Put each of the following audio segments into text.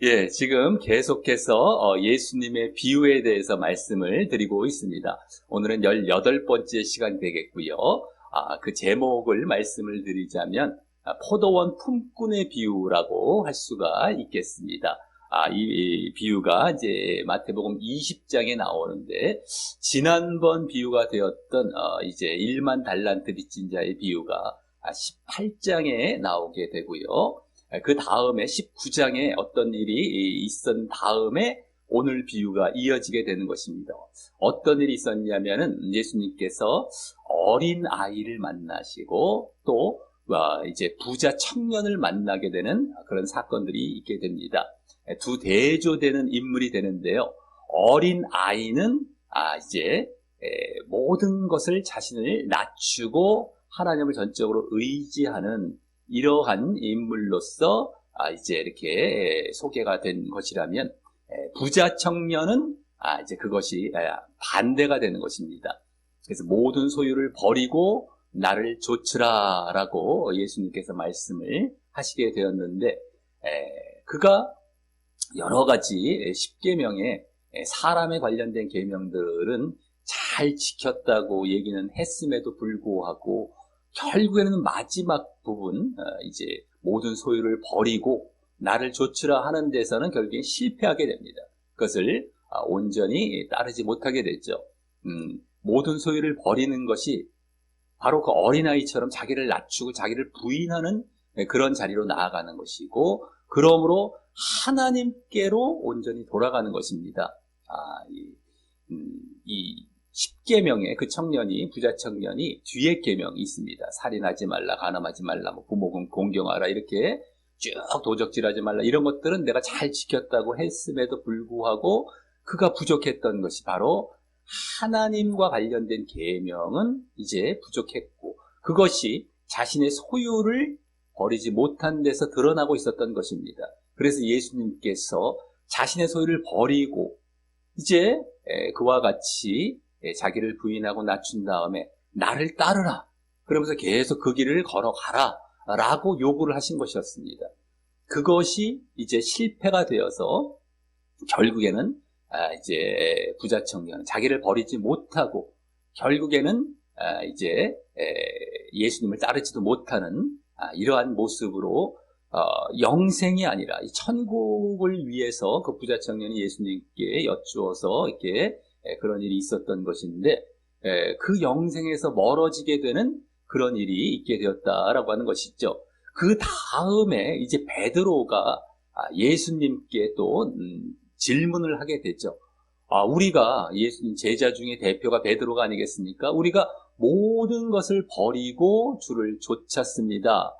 예, 지금 계속해서 예수님의 비유에 대해서 말씀을 드리고 있습니다. 오늘은 18번째 시간이 되겠고요. 그 제목을 말씀을 드리자면 포도원 품꾼의 비유라고 할 수가 있겠습니다. 이 비유가 이제 마태복음 20장에 나오는데, 지난번 비유가 되었던 이제 1만 달란트 빚진 자의 비유가 18장에 나오게 되고요. 그 다음에 19장에 어떤 일이 있은 다음에 오늘 비유가 이어지게 되는 것입니다. 어떤 일이 있었냐면은 예수님께서 어린 아이를 만나시고 또 이제 부자 청년을 만나게 되는 그런 사건들이 있게 됩니다. 두 대조되는 인물이 되는데요. 어린 아이는 이제 모든 것을 자신을 낮추고 하나님을 전적으로 의지하는 이러한 인물로서 이제 이렇게 소개가 된 것이라면, 부자 청년은 이제 그것이 반대가 되는 것입니다. 그래서 모든 소유를 버리고 나를 좇으라라고 예수님께서 말씀을 하시게 되었는데, 그가 여러 가지 십계명에 사람에 관련된 계명들은 잘 지켰다고 얘기는 했음에도 불구하고 결국에는 마지막 부분, 이제 모든 소유를 버리고 나를 좇으라 하는 데서는 결국엔 실패하게 됩니다. 그것을 온전히 따르지 못하게 됐죠. 모든 소유를 버리는 것이 바로 그 어린아이처럼 자기를 낮추고 자기를 부인하는 그런 자리로 나아가는 것이고, 그러므로 하나님께로 온전히 돌아가는 것입니다. 이 10계명의 그 청년이, 부자 청년이 뒤에 계명이 있습니다. 살인하지 말라, 간음하지 말라, 부모금 공경하라, 이렇게 쭉 도적질하지 말라, 이런 것들은 내가 잘 지켰다고 했음에도 불구하고 그가 부족했던 것이 바로 하나님과 관련된 계명은 이제 부족했고, 그것이 자신의 소유를 버리지 못한 데서 드러나고 있었던 것입니다. 그래서 예수님께서 자신의 소유를 버리고 이제 그와 같이 자기를 부인하고 낮춘 다음에 나를 따르라, 그러면서 계속 그 길을 걸어가라 라고 요구를 하신 것이었습니다. 그것이 이제 실패가 되어서 결국에는 이제 부자 청년은 자기를 버리지 못하고 결국에는 이제 예수님을 따르지도 못하는 이러한 모습으로 영생이 아니라 이 천국을 위해서 그 부자 청년이 예수님께 여쭈어서 이렇게 그런 일이 있었던 것인데, 그 영생에서 멀어지게 되는 그런 일이 있게 되었다라고 하는 것이죠. 그 다음에 이제 베드로가 예수님께 또 질문을 하게 되죠. 우리가 예수님 제자 중에 대표가 베드로가 아니겠습니까? 우리가 모든 것을 버리고 주를 좇았습니다.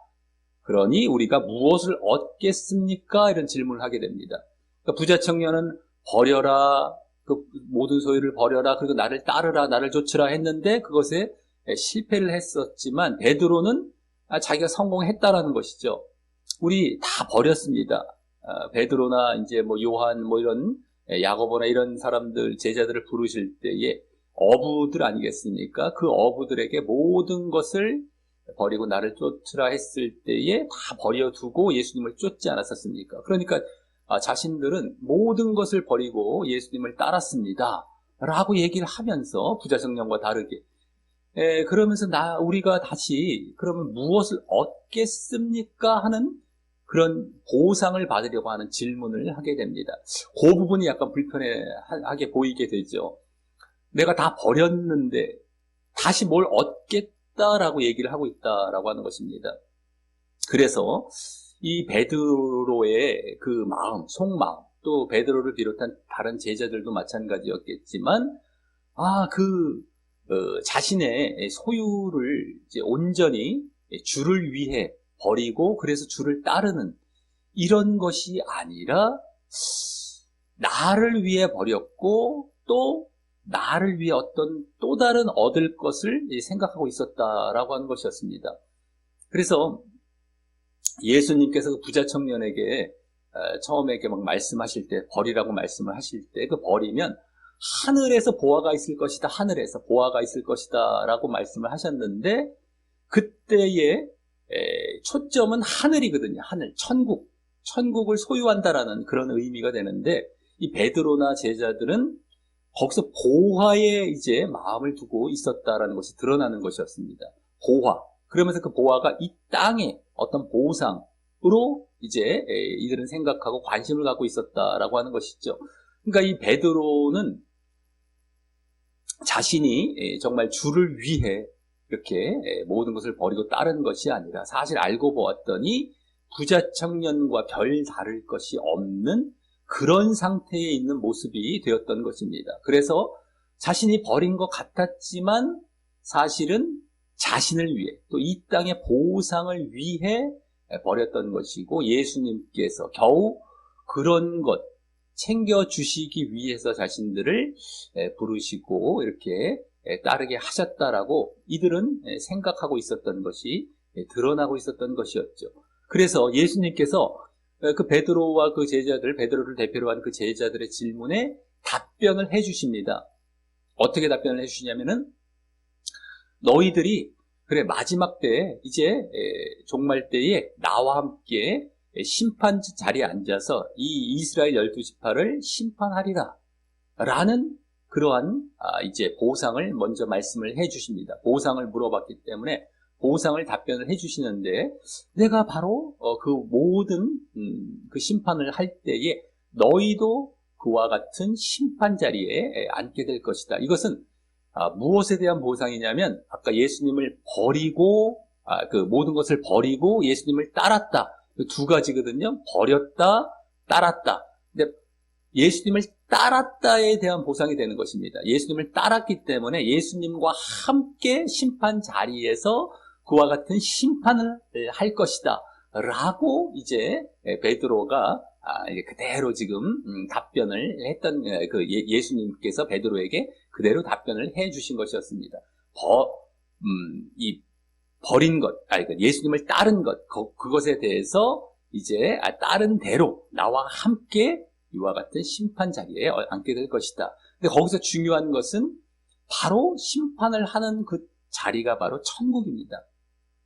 그러니 우리가 무엇을 얻겠습니까? 이런 질문을 하게 됩니다. 그러니까 부자 청년은 버려라, 그 모든 소유를 버려라, 그리고 나를 따르라, 나를 좇으라 했는데 그것에 실패를 했었지만, 베드로는 자기가 성공했다라는 것이죠. 우리 다 버렸습니다. 베드로나 이제 요한 이런 야고보나 이런 사람들, 제자들을 부르실 때에 어부들 아니겠습니까? 그 어부들에게 모든 것을 버리고 나를 쫓으라 했을 때에 다 버려두고 예수님을 쫓지 않았었습니까? 그러니까 자신들은 모든 것을 버리고 예수님을 따랐습니다 라고 얘기를 하면서, 부자 청년과 다르게 그러면서 우리가 다시 그러면 무엇을 얻겠습니까? 하는 그런 보상을 받으려고 하는 질문을 하게 됩니다. 그 부분이 약간 불편하게 보이게 되죠. 내가 다 버렸는데 다시 뭘 얻겠다라고 얘기를 하고 있다라고 하는 것입니다. 그래서 이 베드로의 그 마음, 속마음, 또 베드로를 비롯한 다른 제자들도 마찬가지였겠지만, 자신의 소유를 이제 온전히 주를 위해 버리고 그래서 주를 따르는 이런 것이 아니라 나를 위해 버렸고 또 나를 위해 어떤 또 다른 얻을 것을 생각하고 있었다라고 하는 것이었습니다. 그래서 예수님께서 그 부자 청년에게 처음에 이렇게 막 말씀하실 때, 버리라고 말씀을 하실 때, 그 버리면 하늘에서 보화가 있을 것이다, 하늘에서 보화가 있을 것이다 라고 말씀을 하셨는데, 그때의 초점은 하늘이거든요. 하늘, 천국. 천국을 소유한다라는 그런 의미가 되는데, 이 베드로나 제자들은 거기서 보화에 이제 마음을 두고 있었다라는 것이 드러나는 것이었습니다. 보화. 그러면서 그 보화가 이 땅의 어떤 보상으로 이제 이들은 생각하고 관심을 갖고 있었다라고 하는 것이죠. 그러니까 이 베드로는 자신이 정말 주를 위해 이렇게 모든 것을 버리고 따른 것이 아니라, 사실 알고 보았더니 부자 청년과 별 다를 것이 없는 그런 상태에 있는 모습이 되었던 것입니다. 그래서 자신이 버린 것 같았지만 사실은 자신을 위해, 또 이 땅의 보상을 위해 버렸던 것이고, 예수님께서 겨우 그런 것 챙겨주시기 위해서 자신들을 부르시고 이렇게 따르게 하셨다라고 이들은 생각하고 있었던 것이 드러나고 있었던 것이었죠. 그래서 예수님께서 그 베드로와 그 제자들, 베드로를 대표로 한 그 제자들의 질문에 답변을 해주십니다. 어떻게 답변을 해주시냐면은, 너희들이 그래 마지막 때에 이제 종말 때에 나와 함께 심판 자리에 앉아서 이 이스라엘 12지파를 심판하리라 라는 그러한 이제 보상을 먼저 말씀을 해주십니다. 보상을 물어봤기 때문에 보상을 답변을 해주시는데, 내가 바로 그 모든 그 심판을 할 때에 너희도 그와 같은 심판 자리에 앉게 될 것이다. 이것은 무엇에 대한 보상이냐면, 아까 예수님을 버리고 그 모든 것을 버리고 예수님을 따랐다. 그 두 가지거든요. 버렸다, 따랐다. 근데 예수님을 따랐다에 대한 보상이 되는 것입니다. 예수님을 따랐기 때문에 예수님과 함께 심판 자리에서 그와 같은 심판을 할 것이다 라고 이제 베드로가 그대로 지금 답변을 했던, 그 예수님께서 베드로에게 그대로 답변을 해 주신 것이었습니다. 이 버린 것, 예수님을 따른 것, 그것에 대해서 이제 따른 대로 나와 함께 이와 같은 심판 자리에 앉게 될 것이다. 근데 거기서 중요한 것은 바로 심판을 하는 그 자리가 바로 천국입니다.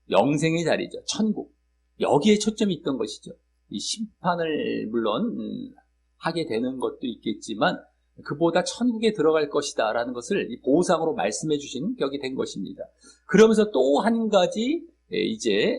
영생의 자리죠. 천국. 여기에 초점이 있던 것이죠. 이 심판을 물론 하게 되는 것도 있겠지만 그보다 천국에 들어갈 것이다 라는 것을 이 보상으로 말씀해 주신 격이 된 것입니다. 그러면서 또 한 가지 이제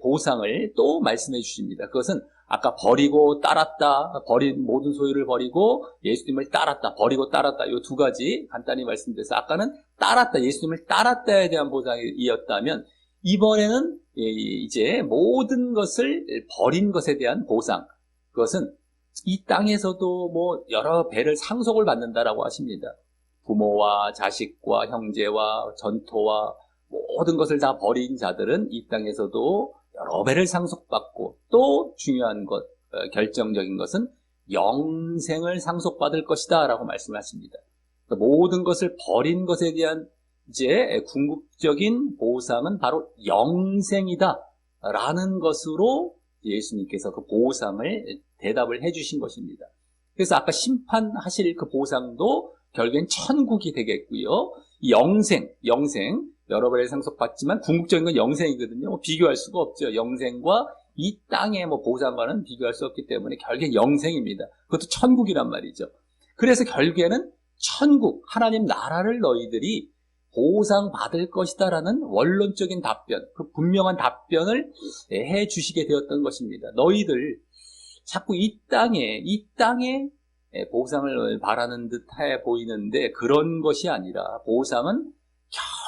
보상을 또 말씀해 주십니다. 그것은 아까 버리고 따랐다, 버린 모든 소유를 버리고 예수님을 따랐다, 버리고 따랐다, 이 두 가지 간단히 말씀드려서, 아까는 따랐다, 예수님을 따랐다에 대한 보상이었다면 이번에는 이제 모든 것을 버린 것에 대한 보상, 그것은 이 땅에서도 뭐 여러 배를 상속을 받는다라고 하십니다. 부모와 자식과 형제와 전토와 모든 것을 다 버린 자들은 이 땅에서도 여러 배를 상속받고, 또 중요한 것, 결정적인 것은 영생을 상속받을 것이다 라고 말씀하십니다. 그러니까 모든 것을 버린 것에 대한 이제 궁극적인 보상은 바로 영생이다 라는 것으로 예수님께서 그 보상을 대답을 해주신 것입니다. 그래서 아까 심판하실 그 보상도 결국엔 천국이 되겠고요. 이 영생 여러 배를 상속받지만 궁극적인 건 영생이거든요. 비교할 수가 없죠. 영생과 이 땅의 보상과는 비교할 수 없기 때문에 결국엔 영생입니다. 그것도 천국이란 말이죠. 그래서 결국에는 천국, 하나님 나라를 너희들이 보상받을 것이다라는 원론적인 답변, 그 분명한 답변을 해 주시게 되었던 것입니다. 너희들 자꾸 이 땅에 보상을 바라는 듯해 보이는데 그런 것이 아니라, 보상은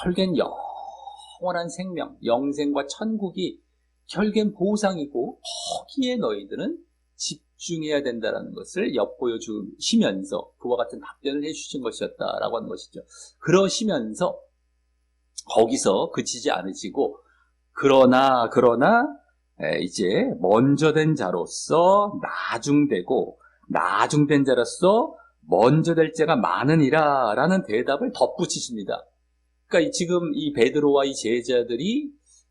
결국엔 영원한 생명, 영생과 천국이 결국엔 보상이고, 거기에 너희들은 집중해야 된다는 것을 엿보여 주시면서 그와 같은 답변을 해주신 것이었다라고 하는 것이죠. 그러시면서 거기서 그치지 않으시고, 그러나 이제 먼저 된 자로서 나중된 자로서 먼저 될 자가 많으니라 라는 대답을 덧붙이십니다. 그러니까 지금 이 베드로와 이 제자들이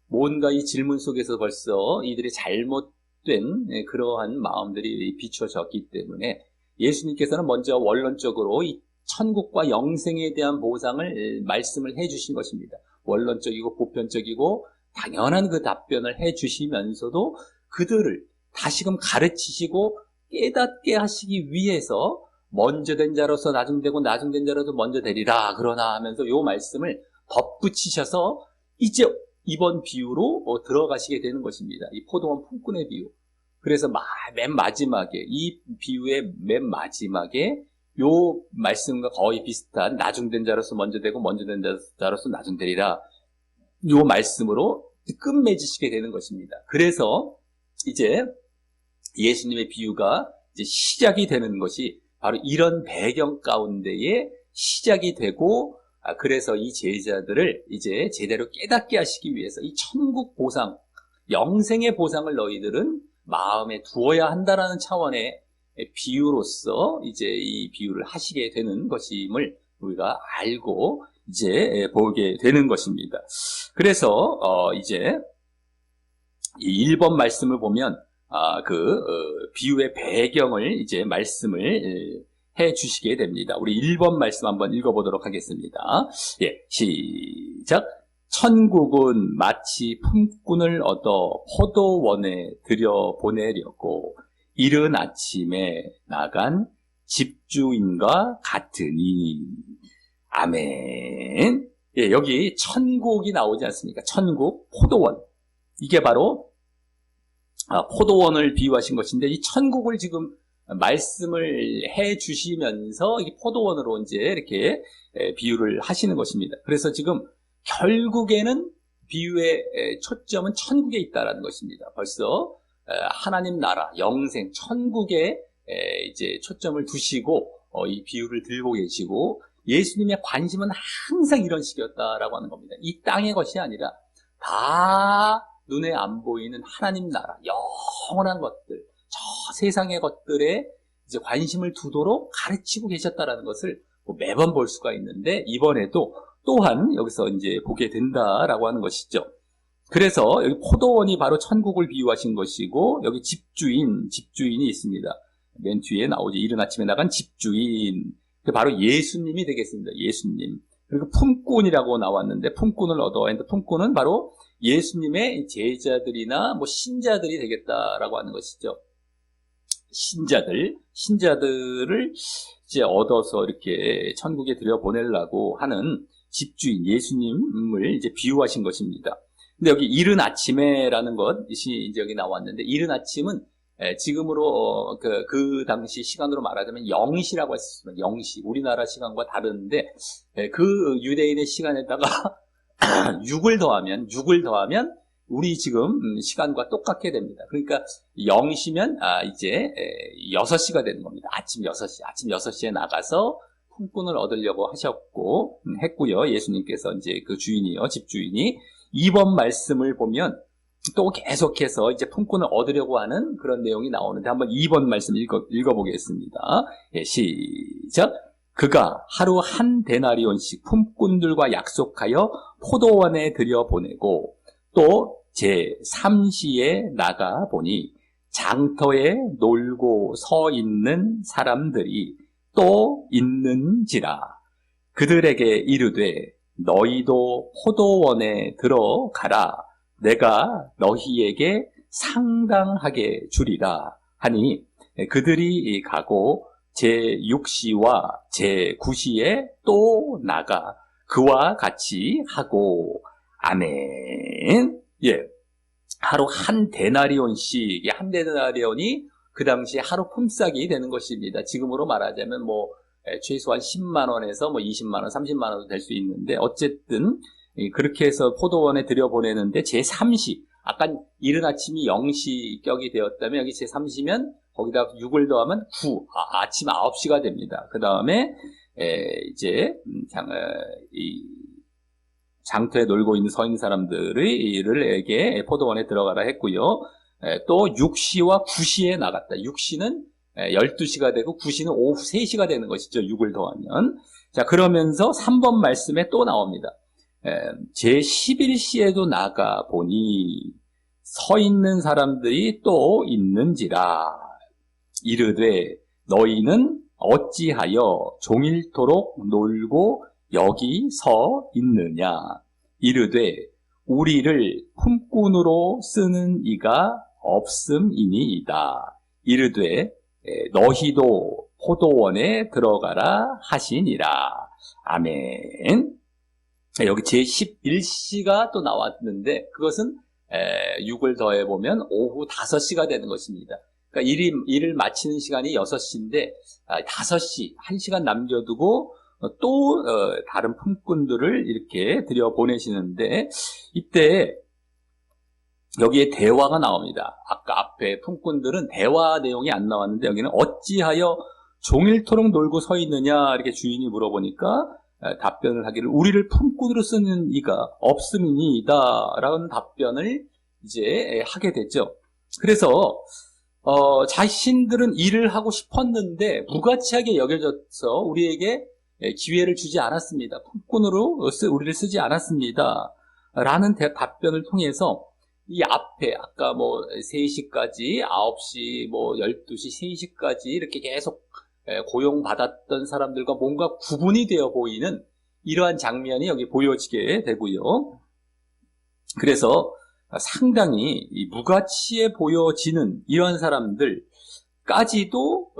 뭔가 이 질문 속에서 벌써 이들이 잘못된 그러한 마음들이 비춰졌기 때문에 예수님께서는 먼저 원론적으로 이 천국과 영생에 대한 보상을 말씀을 해주신 것입니다. 원론적이고 보편적이고 당연한 그 답변을 해주시면서도 그들을 다시금 가르치시고 깨닫게 하시기 위해서 먼저 된 자로서 나중되고 나중된 자로서 먼저 되리라 그러나 하면서 요 말씀을 덧붙이셔서 이제 이번 비유로 들어가시게 되는 것입니다. 이 포도원 품꾼의 비유. 그래서 맨 마지막에 이 비유의 맨 마지막에 요 말씀과 거의 비슷한 나중된 자로서 먼저 되고 먼저 된 자로서 나중되리라 요 말씀으로 끝맺으시게 되는 것입니다. 그래서 이제 예수님의 비유가 이제 시작이 되는 것이 바로 이런 배경 가운데에 시작이 되고 그래서 이 제자들을 이제 제대로 깨닫게 하시기 위해서 이 천국 보상, 영생의 보상을 너희들은 마음에 두어야 한다라는 차원의 비유로서 이제 이 비유를 하시게 되는 것임을 우리가 알고 이제 보게 되는 것입니다. 그래서 이제 이 1번 말씀을 보면 비유의 배경을 이제 말씀을 해 주시게 됩니다. 우리 1번 말씀 한번 읽어보도록 하겠습니다. 예, 시작. 천국은 마치 품꾼을 얻어 포도원에 들여보내려고 이른 아침에 나간 집주인과 같으니. 아멘. 예, 여기 천국이 나오지 않습니까? 천국, 포도원. 이게 바로 포도원을 비유하신 것인데 이 천국을 지금 말씀을 해 주시면서 이 포도원으로 이제 이렇게 비유를 하시는 것입니다. 그래서 지금 결국에는 비유의 초점은 천국에 있다라는 것입니다. 벌써 하나님 나라, 영생, 천국에 이제 초점을 두시고 이 비유를 들고 계시고 예수님의 관심은 항상 이런 식이었다라고 하는 겁니다. 이 땅의 것이 아니라 다 눈에 안 보이는 하나님 나라, 영원한 것들, 저 세상의 것들에 이제 관심을 두도록 가르치고 계셨다라는 것을 매번 볼 수가 있는데 이번에도 또한 여기서 이제 보게 된다라고 하는 것이죠. 그래서 여기 포도원이 바로 천국을 비유하신 것이고 여기 집주인이 있습니다. 맨 뒤에 나오죠. 이른 아침에 나간 집주인. 바로 예수님이 되겠습니다. 예수님. 그리고 품꾼이라고 나왔는데 품꾼을 얻어. 품꾼은 바로 예수님의 제자들이나 뭐 신자들이 되겠다라고 하는 것이죠. 신자들을 이제 얻어서 이렇게 천국에 들여보내려고 하는 집주인 예수님을 이제 비유하신 것입니다. 근데 여기 이른 아침에라는 것이 이제 여기 나왔는데 이른 아침은 지금으로 그 당시 시간으로 말하자면 0시라고 했습니다. 0시. 우리나라 시간과 다른데 그 유대인의 시간에다가 6을 더하면 우리 지금 시간과 똑같게 됩니다. 그러니까 0시면 이제 6시가 되는 겁니다. 아침 6시에 나가서 품꾼을 얻으려고 했고요. 예수님께서 이제 그 집주인이 2번 말씀을 보면 또 계속해서 이제 품꾼을 얻으려고 하는 그런 내용이 나오는데 한번 2번 말씀 읽어보겠습니다. 예, 시작. 그가 하루 한 데나리온씩 품꾼들과 약속하여 포도원에 들여보내고 또 제3시에 나가 보니 장터에 놀고 서 있는 사람들이 또 있는지라. 그들에게 이르되 너희도 포도원에 들어가라. 내가 너희에게 상당하게 주리라 하니 그들이 가고 제6시와 제9시에 또 나가 그와 같이 하고. 아멘. 예. 하루 한 데나리온씩, 한 데나리온이 그 당시 하루 품삯이 되는 것입니다. 지금으로 말하자면 최소한 10만 원에서 20만 원, 30만 원도 될 수 있는데 어쨌든 그렇게 해서 포도원에 들여보내는데 제3시, 아까 이른 아침이 0시 격이 되었다면 여기 제3시면 거기다 6을 더하면 9, 아침 9시가 됩니다. 그 다음에 이제 장터에 놀고 서 있는 사람들에게 포도원에 들어가라 했고요. 또 6시와 9시에 나갔다. 6시는 12시가 되고 9시는 오후 3시가 되는 것이죠. 6을 더하면. 자, 그러면서 3번 말씀에 또 나옵니다. 제11시에도 나가 보니 서 있는 사람들이 또 있는지라. 이르되 너희는 어찌하여 종일토록 놀고 여기 서 있느냐. 이르되 우리를 품꾼으로 쓰는 이가 없음이니이다. 이르되 너희도 포도원에 들어가라 하시니라. 아멘. 여기 제11시가 또 나왔는데 그것은 6을 더해보면 오후 5시가 되는 것입니다. 그러니까 일을 마치는 시간이 6시인데 5시, 1시간 남겨두고 또 다른 품꾼들을 이렇게 들여보내시는데 이때 여기에 대화가 나옵니다. 아까 앞에 품꾼들은 대화 내용이 안 나왔는데 여기는 어찌하여 종일토록 놀고 서 있느냐 이렇게 주인이 물어보니까 답변을 하기를 우리를 품꾼으로 쓰는 이가 없음이니이다 라는 답변을 이제 하게 되죠. 그래서 자신들은 일을 하고 싶었는데 무가치하게 여겨져서 우리에게 기회를 주지 않았습니다. 품꾼으로 우리를 쓰지 않았습니다. 라는 답변을 통해서 이 앞에 아까 뭐 3시까지 9시 뭐 12시 3시까지 이렇게 계속 고용받았던 사람들과 뭔가 구분이 되어 보이는 이러한 장면이 여기 보여지게 되고요. 그래서 상당히 무가치해 보여지는 이러한 사람들까지도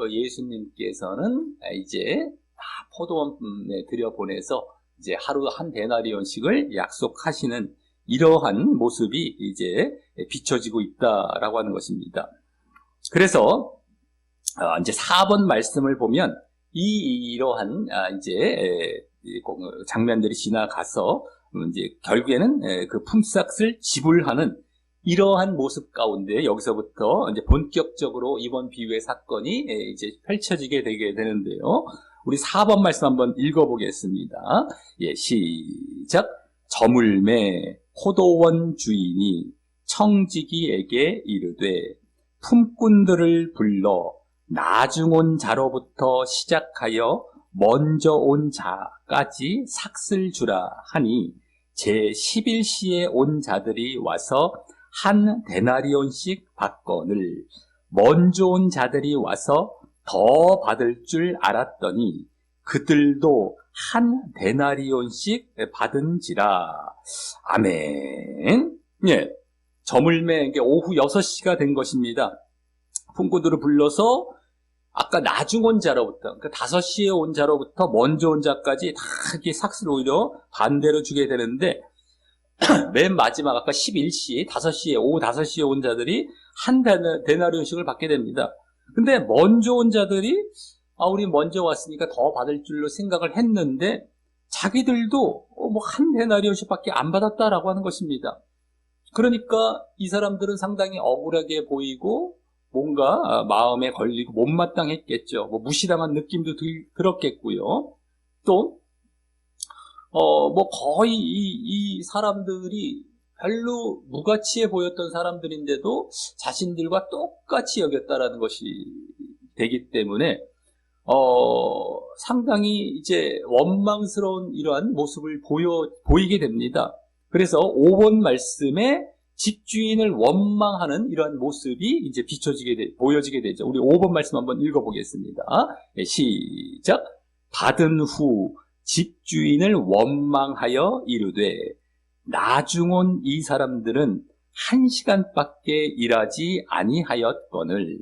예수님께서는 이제 다 포도원에 들여보내서 이제 하루 한 데나리온씩을 약속하시는 이러한 모습이 이제 비춰지고 있다라고 하는 것입니다. 그래서 이제 4번 말씀을 보면 이러한 이제 장면들이 지나가서 이제 결국에는 그 품삯을 지불하는 이러한 모습 가운데 여기서부터 이제 본격적으로 이번 비유의 사건이 이제 펼쳐지게 되게 되는데요. 우리 4번 말씀 한번 읽어보겠습니다. 시작. 저물매 포도원 주인이 청지기에게 이르되 품꾼들을 불러 나중 온 자로부터 시작하여 먼저 온 자까지 삭슬 주라 하니 제11시에 온 자들이 와서 한 데나리온씩 받거늘 먼저 온 자들이 와서 더 받을 줄 알았더니 그들도 한 데나리온씩 받은지라. 아멘. 예. 저물매 오후 6시가 된 것입니다. 품꾼들을 불러서 아까 나중 온 자로부터, 그러니까 5시에 온 자로부터 먼저 온 자까지 다 이렇게 삭스를 오히려 반대로 주게 되는데, 맨 마지막 아까 11시, 5시에, 오후 5시에 온 자들이 한 데나리온씩을 받게 됩니다. 근데 먼저 온 자들이, 우리 먼저 왔으니까 더 받을 줄로 생각을 했는데, 자기들도 뭐 한 데나리온씩밖에 안 받았다라고 하는 것입니다. 그러니까 이 사람들은 상당히 억울하게 보이고, 뭔가 마음에 걸리고 못마땅했겠죠. 뭐 무시당한 느낌도 들었겠고요. 또 뭐 거의 이 사람들이 별로 무가치해 보였던 사람들인데도 자신들과 똑같이 여겼다라는 것이 되기 때문에 상당히 이제 원망스러운 이러한 모습을 보이게 됩니다. 그래서 5번 말씀에 집주인을 원망하는 이러한 모습이 이제 보여지게 되죠. 우리 5번 말씀 한번 읽어보겠습니다. 시작. 받은 후 집주인을 원망하여 이르되 나중 온 이 사람들은 1시간밖에 일하지 아니하였거늘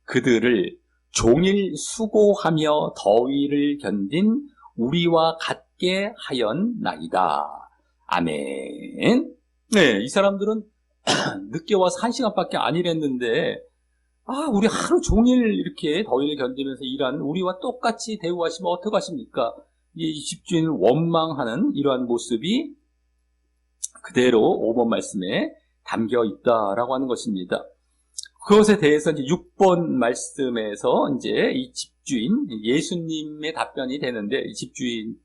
그들을 종일 수고하며 더위를 견딘 우리와 같게 하였나이다. 아멘. 네, 이 사람들은 늦게 와서 1시간밖에 안 일했는데 우리 하루 종일 이렇게 더위를 견디면서 일하는 우리와 똑같이 대우하시면 어떡하십니까? 이 집주인을 원망하는 이러한 모습이 그대로 5번 말씀에 담겨 있다라고 하는 것입니다. 그것에 대해서 이제 6번 말씀에서 이제 이 집주인, 예수님의 답변이 되는데 이 집주인이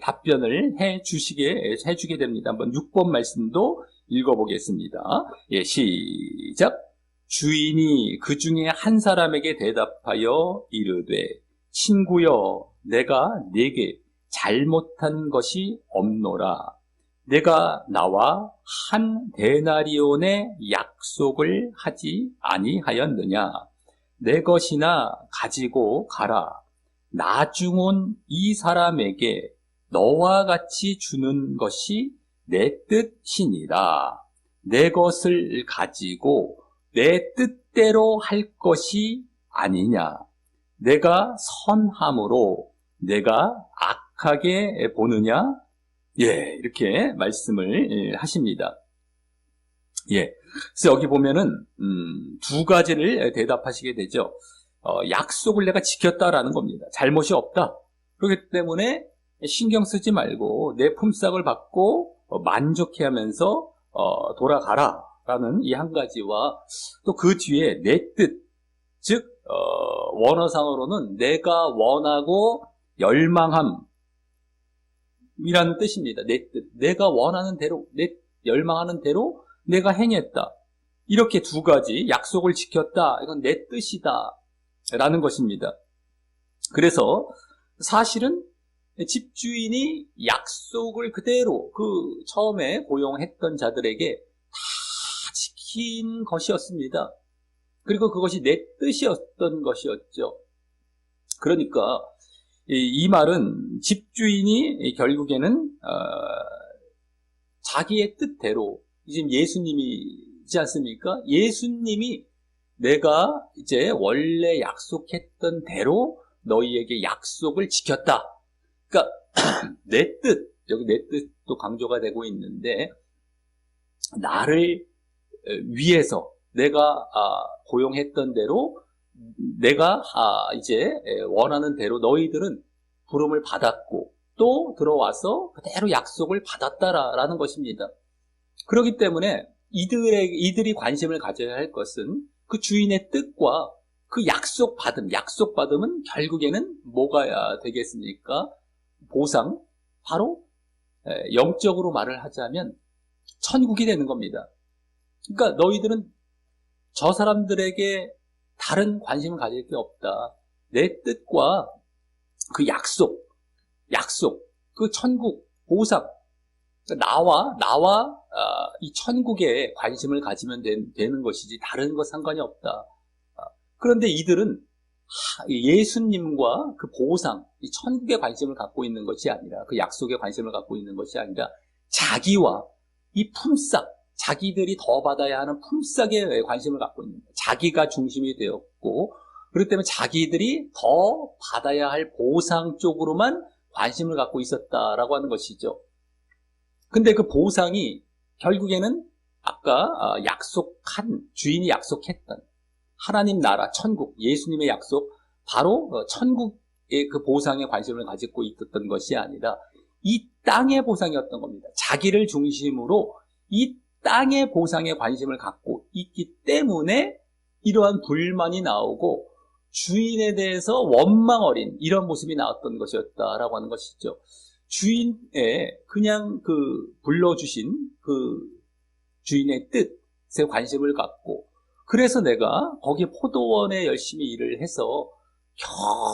답변을 해주게 됩니다. 한번 6번 말씀도 읽어보겠습니다. 시작. 주인이 그 중에 한 사람에게 대답하여 이르되 친구여 내가 네게 잘못한 것이 없노라. 내가 나와 한 데나리온의 약속을 하지 아니하였느냐. 내 것이나 가지고 가라. 나중 온 이 사람에게 너와 같이 주는 것이 내 뜻이니라. 내 것을 가지고 내 뜻대로 할 것이 아니냐. 내가 선함으로 내가 악하게 보느냐? 예, 이렇게 말씀을 하십니다. 예. 그래서 여기 보면은, 두 가지를 대답하시게 되죠. 약속을 내가 지켰다라는 겁니다. 잘못이 없다. 그렇기 때문에 신경 쓰지 말고 내 품삯을 받고 만족해 하면서 돌아가라. 라는 이 한 가지와 또 그 뒤에 내 뜻, 즉, 원어상으로는 내가 원하고 열망함, 이라는 뜻입니다. 내 뜻. 내가 원하는 대로, 열망하는 대로 내가 행했다. 이렇게 두 가지 약속을 지켰다. 이건 내 뜻이다. 라는 것입니다. 그래서 사실은 집주인이 약속을 그대로 그 처음에 고용했던 자들에게 다 지킨 것이었습니다. 그리고 그것이 내 뜻이었던 것이었죠. 그러니까 이 말은 집주인이 결국에는 자기의 뜻대로, 지금 예수님이지 않습니까? 예수님이 내가 이제 원래 약속했던 대로 너희에게 약속을 지켰다. 그러니까 내 뜻, 여기 내 뜻도 강조가 되고 있는데, 나를 위해서 내가 고용했던 대로 내가 이제 원하는 대로 너희들은 부름을 받았고 또 들어와서 그대로 약속을 받았다라는 것입니다. 그렇기 때문에 이들이 관심을 가져야 할 것은 그 주인의 뜻과 그 약속받음은 결국에는 뭐가 되겠습니까? 보상, 바로 영적으로 말을 하자면 천국이 되는 겁니다. 그러니까 너희들은 저 사람들에게 다른 관심을 가질 게 없다. 내 뜻과 그 약속, 그 천국, 보상, 나와 이 천국에 관심을 가지면 되는 것이지 다른 거 상관이 없다. 그런데 이들은 예수님과 그 보상, 이 천국에 관심을 갖고 있는 것이 아니라, 그 약속에 관심을 갖고 있는 것이 아니라 자기와 이 품삯, 자기들이 더 받아야 하는 품삯에 관심을 갖고 있는 거예요. 자기가 중심이 되었고, 그렇기 때문에 자기들이 더 받아야 할 보상 쪽으로만 관심을 갖고 있었다라고 하는 것이죠. 근데 그 보상이 결국에는 아까 주인이 약속했던 하나님 나라, 천국, 예수님의 약속, 바로 천국의 그 보상에 관심을 가지고 있었던 것이 아니라 이 땅의 보상이었던 겁니다. 자기를 중심으로 이 땅의 보상에 관심을 갖고 있기 때문에 이러한 불만이 나오고 주인에 대해서 원망 어린 이런 모습이 나왔던 것이었다라고 하는 것이죠. 주인의 그냥 불러주신 그 주인의 뜻에 관심을 갖고, 그래서 내가 거기 포도원에 열심히 일을 해서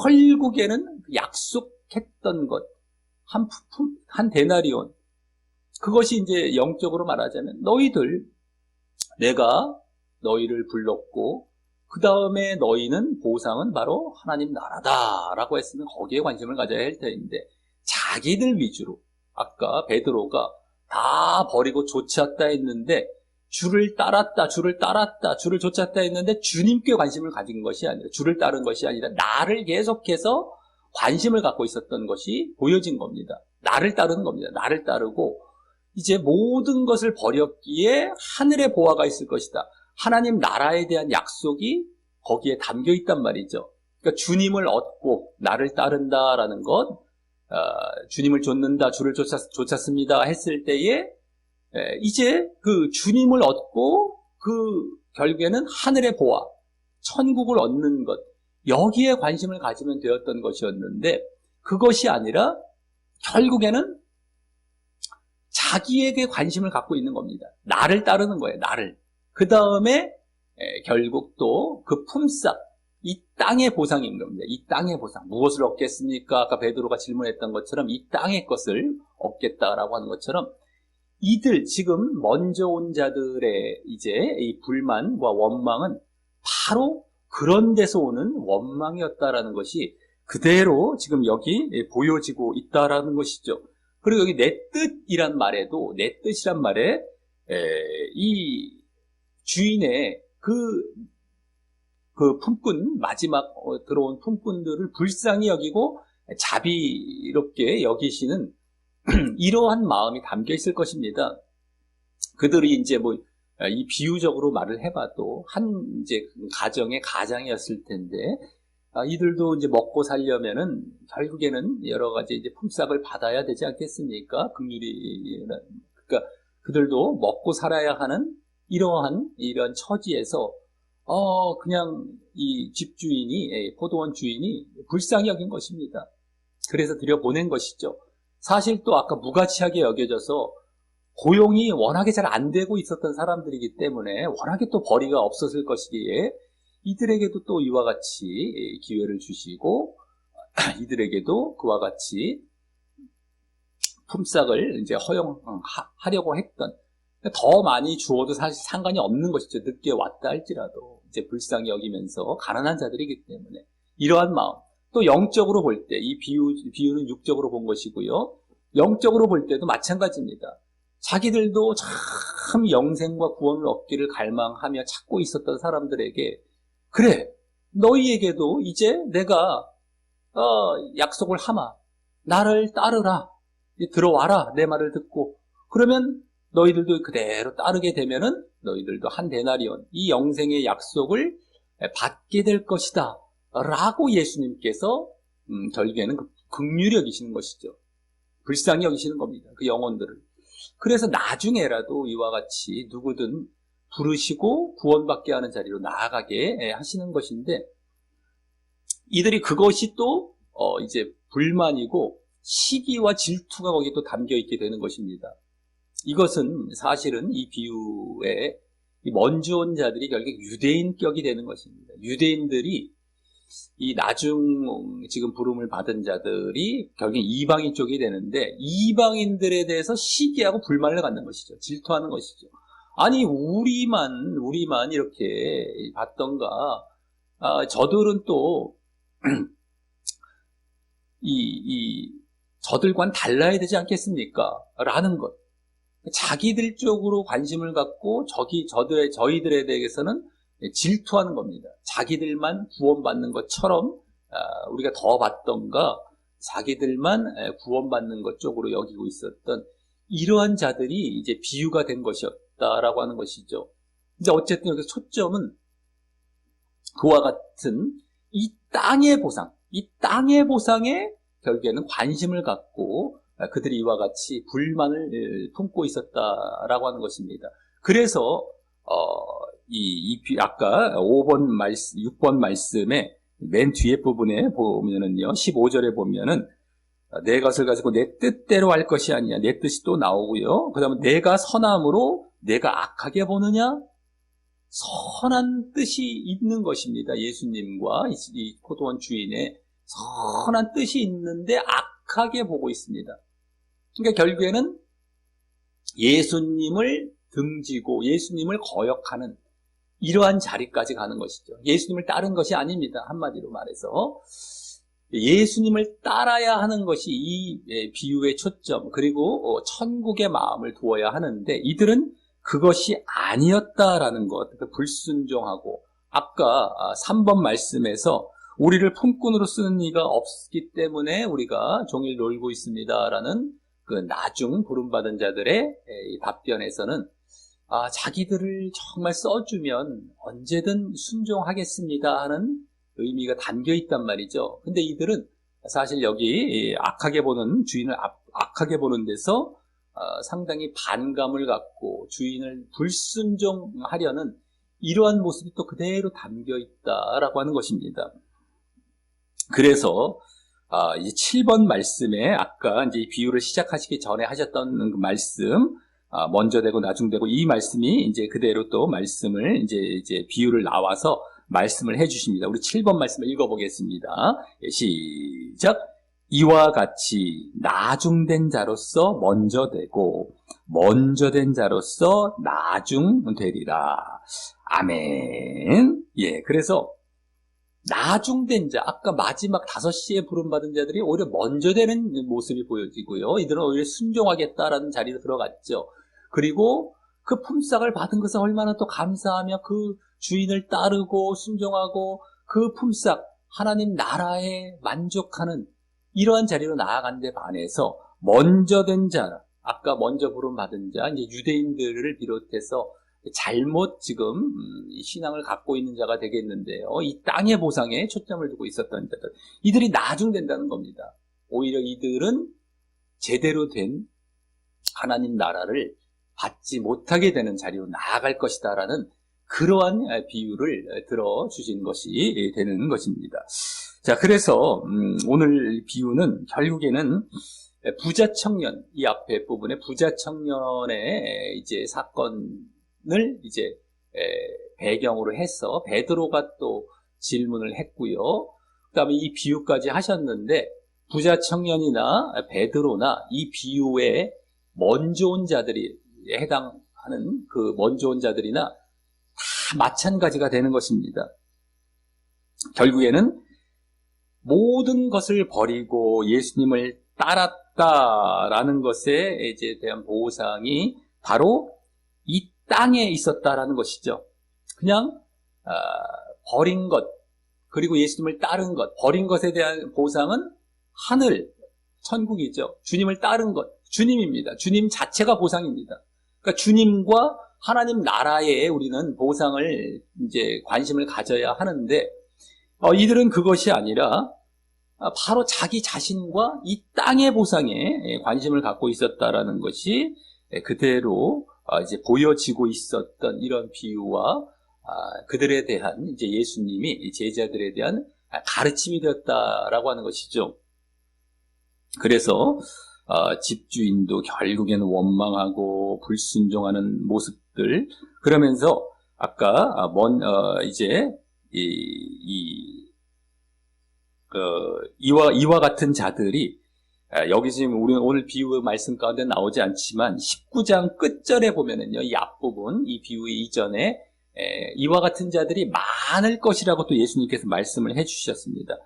결국에는 약속했던 것, 한 데나리온, 그것이 이제 영적으로 말하자면 내가 너희를 불렀고 그 다음에 너희는 보상은 바로 하나님 나라다라고 했으면 거기에 관심을 가져야 할 텐데, 자기들 위주로 아까 베드로가 다 버리고 쫓았다 했는데 주를 따랐다, 주를 쫓았다 했는데 주님께 관심을 가진 것이 아니라, 주를 따른 것이 아니라 나를 계속해서 관심을 갖고 있었던 것이 보여진 겁니다. 나를 따르는 겁니다. 나를 따르고 이제 모든 것을 버렸기에 하늘의 보화가 있을 것이다. 하나님 나라에 대한 약속이 거기에 담겨 있단 말이죠. 그러니까 주님을 얻고 나를 따른다라는 것, 주님을 쫓는다, 주를 쫓았습니다 했을 때에 이제 그 주님을 얻고 그 결국에는 하늘의 보화, 천국을 얻는 것, 여기에 관심을 가지면 되었던 것이었는데, 그것이 아니라 결국에는 자기에게 관심을 갖고 있는 겁니다. 나를 따르는 거예요. 나를. 그 다음에 결국 또 그 품삯, 이 땅의 보상인 겁니다. 이 땅의 보상. 무엇을 얻겠습니까? 아까 베드로가 질문했던 것처럼 이 땅의 것을 얻겠다라고 하는 것처럼, 이들 지금 먼저 온 자들의 이제 이 불만과 원망은 바로 그런 데서 오는 원망이었다라는 것이 그대로 지금 여기 보여지고 있다라는 것이죠. 그리고 여기 내 뜻이란 말에도, 내 뜻이란 말에 이 주인의 그, 그 품꾼, 마지막 들어온 품꾼들을 불쌍히 여기고 자비롭게 여기시는 이러한 마음이 담겨 있을 것입니다. 그들이 이제 뭐, 이 비유적으로 말을 해봐도 한 이제 가정의 가장이었을 텐데, 이들도 이제 먹고 살려면은 결국에는 여러 가지 이제 품삯을 받아야 되지 않겠습니까? 긍휼이, 그러니까 그들도 먹고 살아야 하는 이런 처지에서, 그냥 이 집주인이, 포도원 주인이 불쌍히 여긴 것입니다. 그래서 들여보낸 것이죠. 사실 또 아까 무가치하게 여겨져서 고용이 워낙에 잘 안 되고 있었던 사람들이기 때문에 워낙에 또 벌이가 없었을 것이기에 이들에게도 또 이와 같이 기회를 주시고 이들에게도 그와 같이 품삯을 이제 허용하려고 했던, 더 많이 주어도 사실 상관이 없는 것이죠. 늦게 왔다 할지라도 이제 불쌍히 여기면서 가난한 자들이기 때문에 이러한 마음. 또 영적으로 볼 때 이 비유는 육적으로 본 것이고요. 영적으로 볼 때도 마찬가지입니다. 자기들도 참 영생과 구원을 얻기를 갈망하며 찾고 있었던 사람들에게, 그래, 너희에게도 이제 내가 약속을 하마, 나를 따르라, 들어와라, 내 말을 듣고, 그러면 너희들도 그대로 따르게 되면은 너희들도 한 데나리온, 이 영생의 약속을 받게 될 것이다 라고 예수님께서 결국에는 긍휼히 여기시는 것이죠. 불쌍히 여기시는 겁니다. 그 영혼들을. 그래서 나중에라도 이와 같이 누구든 부르시고 구원받게 하는 자리로 나아가게 하시는 것인데, 이들이 그것이 또 이제 불만이고 시기와 질투가 거기에 또 담겨 있게 되는 것입니다. 이것은 사실은 이 비유에 먼저 온 자들이 결국 유대인격이 되는 것입니다. 유대인들이 이 나중 지금 부름을 받은 자들이 결국 이방인 쪽이 되는데, 이방인들에 대해서 시기하고 불만을 갖는 것이죠. 질투하는 것이죠. 아니 우리만 이렇게 받던가, 저들은 또 저들과는 달라야 되지 않겠습니까? 라는 것. 자기들 쪽으로 관심을 갖고 저희들에 대해서는 질투하는 겁니다. 자기들만 구원받는 것처럼 우리가 더 받던가 자기들만 구원받는 것 쪽으로 여기고 있었던 이러한 자들이 이제 비유가 된 것이었다라고 하는 것이죠. 근데 어쨌든 여기서 초점은 그와 같은 이 땅의 보상에 결국에는 관심을 갖고 그들이 이와 같이 불만을 품고 있었다라고 하는 것입니다. 그래서 아까 6번 말씀에 맨 뒤에 부분에 보면은요, 15절에 보면은 내 것을 가지고 내 뜻대로 할 것이 아니냐, 내 뜻이 또 나오고요. 그 다음에 내가 선함으로 내가 악하게 보느냐, 선한 뜻이 있는 것입니다. 예수님과 이 포도원 주인의 선한 뜻이 있는데 악하게 보고 있습니다. 그러니까 결국에는 예수님을 등지고 예수님을 거역하는 이러한 자리까지 가는 것이죠. 예수님을 따른 것이 아닙니다. 한마디로 말해서 예수님을 따라야 하는 것이 이 비유의 초점, 그리고 천국의 마음을 두어야 하는데 이들은 그것이 아니었다라는 것, 불순종하고, 아까 3번 말씀에서 우리를 품꾼으로 쓰는 이가 없기 때문에 우리가 종일 놀고 있습니다라는 그 나중 부름받은 자들의 답변에서는 자기들을 정말 써주면 언제든 순종하겠습니다 하는 의미가 담겨 있단 말이죠. 근데 이들은 사실 여기 악하게 보는 주인을 악하게 보는 데서 상당히 반감을 갖고 주인을 불순종하려는 이러한 모습이 또 그대로 담겨 있다라고 하는 것입니다. 그래서 이제 7번 말씀에 아까 이제 이 비유를 시작하시기 전에 하셨던 그 말씀, 먼저 되고 나중 되고, 이 말씀이 이제 그대로 또 말씀을 이제 비유를 나와서 말씀을 해주십니다. 우리 7번 말씀을 읽어보겠습니다. 시작. 이와 같이 나중된 자로서 먼저 되고 먼저 된 자로서 나중되리라. 아멘. 예, 그래서 나중된 자, 아까 마지막 5시에 부름받은 자들이 오히려 먼저 되는 모습이 보여지고요. 이들은 오히려 순종하겠다라는 자리로 들어갔죠. 그리고 그 품삯을 받은 것은 얼마나 또 감사하며 그 주인을 따르고 순종하고 그 품삯 하나님 나라에 만족하는 이러한 자리로 나아간 데 반해서 먼저 된 자, 아까 먼저 부름받은 자, 이제 유대인들을 비롯해서 잘못 지금 신앙을 갖고 있는 자가 되겠는데요. 이 땅의 보상에 초점을 두고 있었던 자들, 이들이 나중된다는 겁니다. 오히려 이들은 제대로 된 하나님 나라를 받지 못하게 되는 자리로 나아갈 것이다라는 그러한 비유를 들어주신 것이 되는 것입니다. 자, 그래서 오늘 비유는 결국에는 부자 청년, 이 앞에 부분에 부자 청년의 이제 사건을 이제 배경으로 해서 베드로가 또 질문을 했고요. 그다음에 이 비유까지 하셨는데 부자 청년이나 베드로나 이 비유에 먼저 온 자들이 해당하는 그 먼저 온 자들이나 다 마찬가지가 되는 것입니다. 결국에는 모든 것을 버리고 예수님을 따랐다라는 것에 이제 대한 보상이 바로 이 땅에 있었다라는 것이죠. 그냥 버린 것, 그리고 예수님을 따른 것, 버린 것에 대한 보상은 하늘, 천국이죠. 주님을 따른 것, 주님입니다. 주님 자체가 보상입니다. 그러니까 주님과 하나님 나라에 우리는 보상을 이제 관심을 가져야 하는데 이들은 그것이 아니라 바로 자기 자신과 이 땅의 보상에 관심을 갖고 있었다라는 것이 그대로 이제 보여지고 있었던 이런 비유와 그들에 대한 이제 예수님이 제자들에 대한 가르침이 되었다라고 하는 것이죠. 그래서 집주인도 결국에는 원망하고 불순종하는 모습들, 그러면서 아까 이제 이와 같은 자들이 여기 지금 우리는 오늘 비유 말씀 가운데 나오지 않지만 19장 끝절에 보면은요, 이 앞부분, 이 비유 이전에 이와 같은 자들이 많을 것이라고 또 예수님께서 말씀을 해주셨습니다.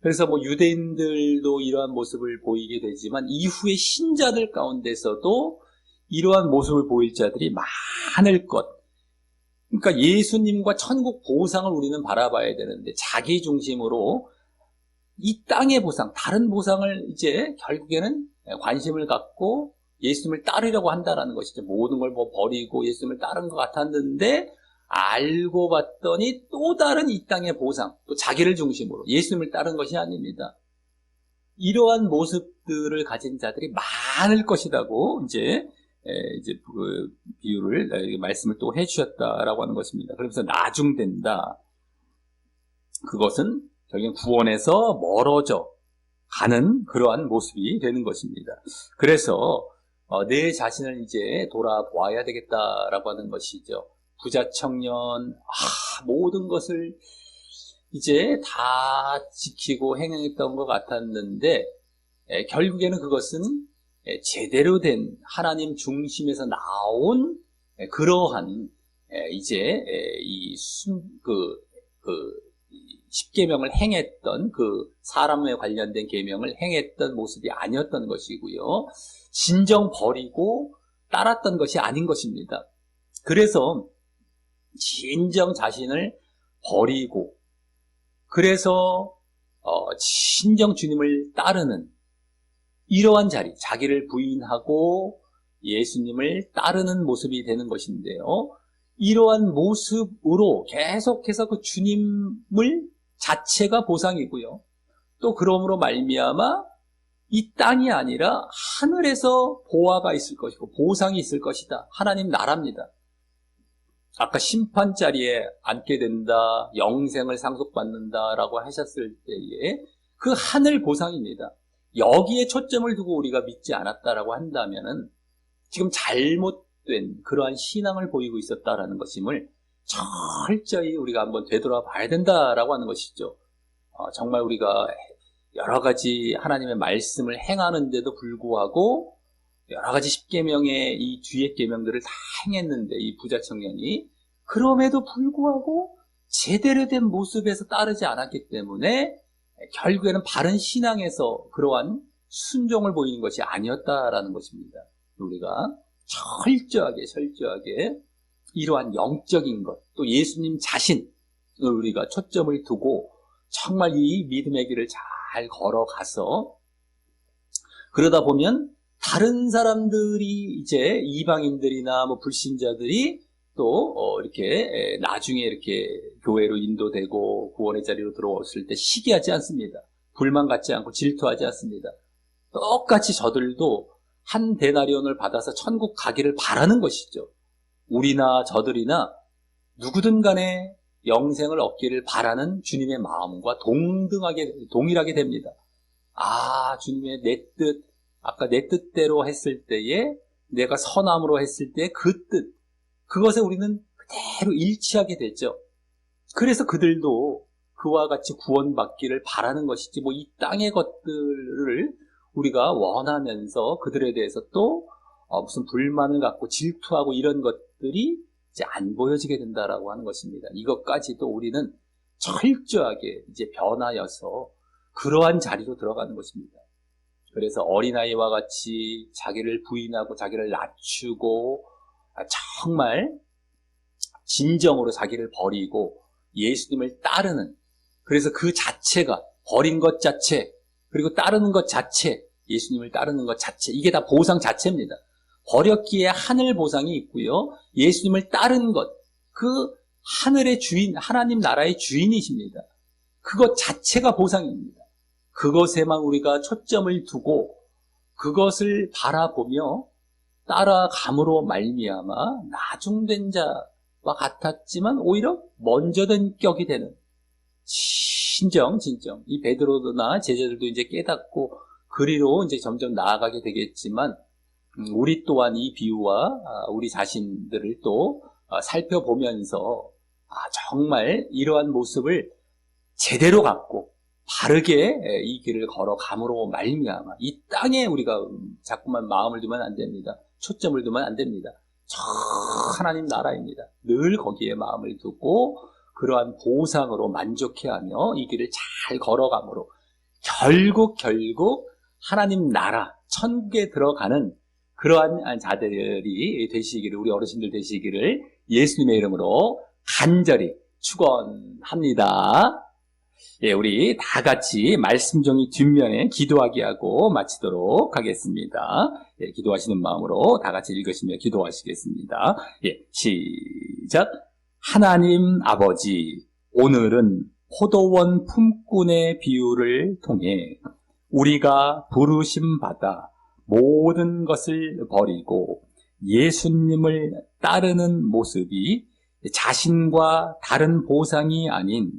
그래서 뭐 유대인들도 이러한 모습을 보이게 되지만 이후에 신자들 가운데서도 이러한 모습을 보일 자들이 많을 것. 그러니까 예수님과 천국 보상을 우리는 바라봐야 되는데 자기 중심으로 이 땅의 보상, 다른 보상을 이제 결국에는 관심을 갖고 예수님을 따르려고 한다라는 것이죠. 모든 걸 뭐 버리고 예수님을 따른 것 같았는데 알고 봤더니 또 다른 이 땅의 보상, 또 자기를 중심으로 예수님을 따른 것이 아닙니다. 이러한 모습들을 가진 자들이 많을 것이라고 이제 그 비유를 말씀을 또 해주셨다라고 하는 것입니다. 그러면서 나중된다. 그것은 결국 구원에서 멀어져 가는 그러한 모습이 되는 것입니다. 그래서 내 자신을 이제 돌아보아야 되겠다라고 하는 것이죠. 부자 청년, 모든 것을 이제 다 지키고 행했던 것 같았는데 결국에는 그것은 제대로 된 하나님 중심에서 나온 그러한 이제 십계명을 행했던 그 사람에 관련된 계명을 행했던 모습이 아니었던 것이고요. 진정 버리고 따랐던 것이 아닌 것입니다. 그래서 진정 자신을 버리고 그래서 진정 주님을 따르는 이러한 자리, 자기를 부인하고 예수님을 따르는 모습이 되는 것인데요. 이러한 모습으로 계속해서 그 주님을 자체가 보상이고요. 또 그러므로 말미암아 이 땅이 아니라 하늘에서 보화가 있을 것이고 보상이 있을 것이다. 하나님 나라입니다. 아까 심판 자리에 앉게 된다, 영생을 상속받는다라고 하셨을 때에 그 하늘 보상입니다. 여기에 초점을 두고 우리가 믿지 않았다라고 한다면은 지금 잘못된 그러한 신앙을 보이고 있었다라는 것임을 철저히 우리가 한번 되돌아봐야 된다라고 하는 것이죠. 정말 우리가 여러 가지 하나님의 말씀을 행하는데도 불구하고 여러 가지 십계명의 이 뒤의 계명들을 다 행했는데 이 부자 청년이 그럼에도 불구하고 제대로 된 모습에서 따르지 않았기 때문에 결국에는 바른 신앙에서 그러한 순종을 보이는 것이 아니었다라는 것입니다. 우리가 철저하게 이러한 영적인 것, 또 예수님 자신을 우리가 초점을 두고 정말 이 믿음의 길을 잘 걸어가서 그러다 보면 다른 사람들이 이제 이방인들이나 뭐 불신자들이 또 이렇게 나중에 이렇게 교회로 인도되고 구원의 자리로 들어왔을 때 시기하지 않습니다. 불만 갖지 않고 질투하지 않습니다. 똑같이 저들도 한 데나리온을 받아서 천국 가기를 바라는 것이죠. 우리나 저들이나 누구든 간에 영생을 얻기를 바라는 주님의 마음과 동일하게 됩니다. 아, 주님의 내 뜻, 아까 내 뜻대로 했을 때에 내가 선함으로 했을 때 그 뜻, 그것에 우리는 그대로 일치하게 되죠. 그래서 그들도 그와 같이 구원받기를 바라는 것이지 뭐 이 땅의 것들을 우리가 원하면서 그들에 대해서 또 무슨 불만을 갖고 질투하고 이런 것들이 이제 안 보여지게 된다라고 하는 것입니다. 이것까지도 우리는 철저하게 이제 변하여서 그러한 자리로 들어가는 것입니다. 그래서 어린아이와 같이 자기를 부인하고 자기를 낮추고 정말 진정으로 자기를 버리고 예수님을 따르는, 그래서 그 자체가 버린 것 자체 그리고 따르는 것 자체, 예수님을 따르는 것 자체, 이게 다 보상 자체입니다. 버렸기에 하늘 보상이 있고요, 예수님을 따른 것, 그 하늘의 주인, 하나님 나라의 주인이십니다. 그것 자체가 보상입니다. 그것에만 우리가 초점을 두고 그것을 바라보며 따라감으로 말미암아 나중된 자와 같았지만 오히려 먼저 된 격이 되는 진정 이 베드로나 제자들도 이제 깨닫고 그리로 이제 점점 나아가게 되겠지만 우리 또한 이 비유와 우리 자신들을 또 살펴보면서 정말 이러한 모습을 제대로 갖고 바르게 이 길을 걸어감으로 말미암아 이 땅에 우리가 자꾸만 마음을 두면 안 됩니다. 초점을 두면 안 됩니다. 저 하나님 나라입니다. 늘 거기에 마음을 두고 그러한 보상으로 만족해하며 이 길을 잘 걸어감으로 결국 하나님 나라 천국에 들어가는 그러한 자들이 되시기를, 우리 어르신들 되시기를 예수님의 이름으로 간절히 축원합니다. 예, 우리 다 같이 말씀 종이 뒷면에 기도하게 하고 마치도록 하겠습니다. 예, 기도하시는 마음으로 다 같이 읽으시며 기도하시겠습니다. 예, 시작. 하나님 아버지, 오늘은 포도원 품꾼의 비유를 통해 우리가 부르심 받아 모든 것을 버리고 예수님을 따르는 모습이 자신과 다른 보상이 아닌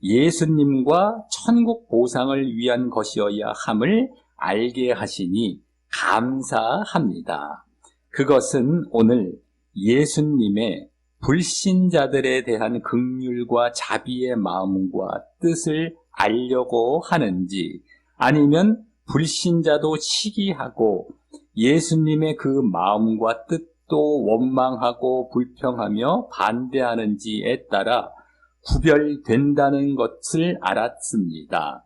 예수님과 천국 보상을 위한 것이어야 함을 알게 하시니 감사합니다. 그것은 오늘 예수님의 불신자들에 대한 긍휼과 자비의 마음과 뜻을 알려고 하는지, 아니면 불신자도 시기하고 예수님의 그 마음과 뜻도 원망하고 불평하며 반대하는지에 따라 구별된다는 것을 알았습니다.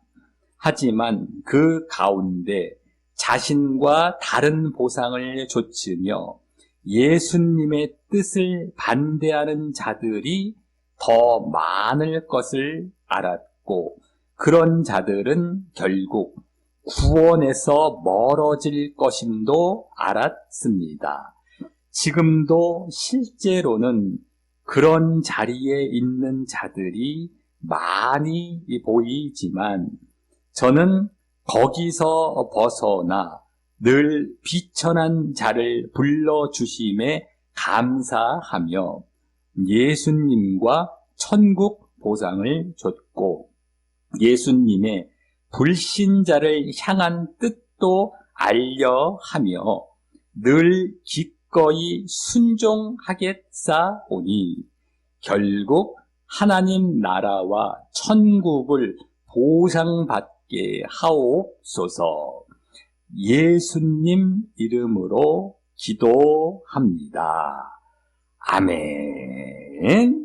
하지만 그 가운데 자신과 다른 보상을 좇으며 예수님의 뜻을 반대하는 자들이 더 많을 것을 알았고, 그런 자들은 결국 구원에서 멀어질 것임도 알았습니다. 지금도 실제로는 그런 자리에 있는 자들이 많이 보이지만 저는 거기서 벗어나 늘 비천한 자를 불러주심에 감사하며 예수님과 천국 보상을 줬고 예수님의 불신자를 향한 뜻도 알려 하며 늘 기꺼이 순종하겠사오니 결국 하나님 나라와 천국을 보상받게 하옵소서. 예수님 이름으로 기도합니다. 아멘.